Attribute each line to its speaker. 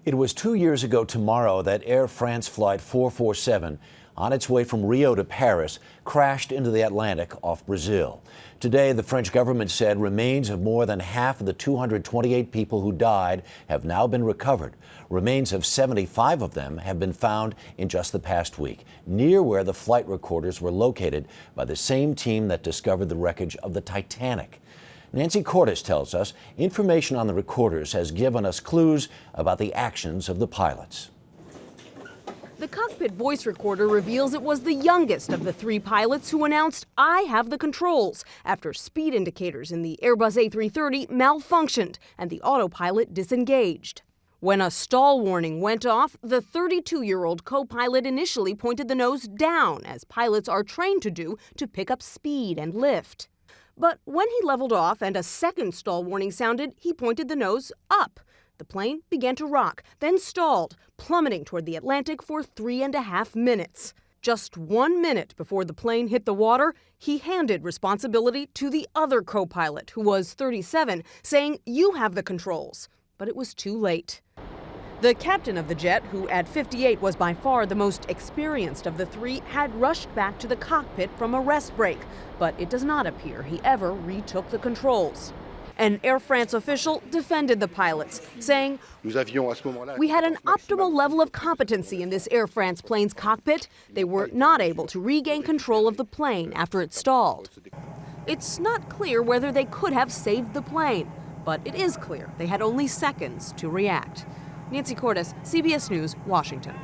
Speaker 1: It was 2 years ago tomorrow that AirFrance Flight 447, on its way from Rio to Paris, crashed into the Atlantic off Brazil. Today, the French government said remains of more than half of the 228 people who died have now been recovered. Remains of 75 of them have been found in just the past week, near where the flight recorders were located by the same team that discovered the wreckage of the Titanic. Nancy Cordes tells us information on the recorders has given us clues about the actions of the pilots.
Speaker 2: The cockpit voice recorder reveals it was the youngest of the three pilots who announced, "I have the controls," after speed indicators in the Airbus A330 malfunctioned and the autopilot disengaged. When a stall warning went off, the 32-year-old co-pilot initially pointed the nose down, as pilots are trained to do, to pick up speed and lift. But when he leveled off and a second stall warning sounded, he pointed the nose up. The plane began to rock, then stalled, plummeting toward the Atlantic for 3.5 minutes. Just 1 minute before the plane hit the water, he handed responsibility to the other co-pilot, who was 37, saying, "You have the controls." But it was too late. The captain of the jet, who at 58 was by far the most experienced of the three, had rushed back to the cockpit from a rest break, but it does not appear he ever retook the controls. An Air France official defended the pilots, saying, "We had an optimal level of competency in this Air France plane's cockpit. They were not able to regain control of the plane after it stalled." It's not clear whether they could have saved the plane, but it is clear they had only seconds to react. Nancy Cordes, CBS News, Washington.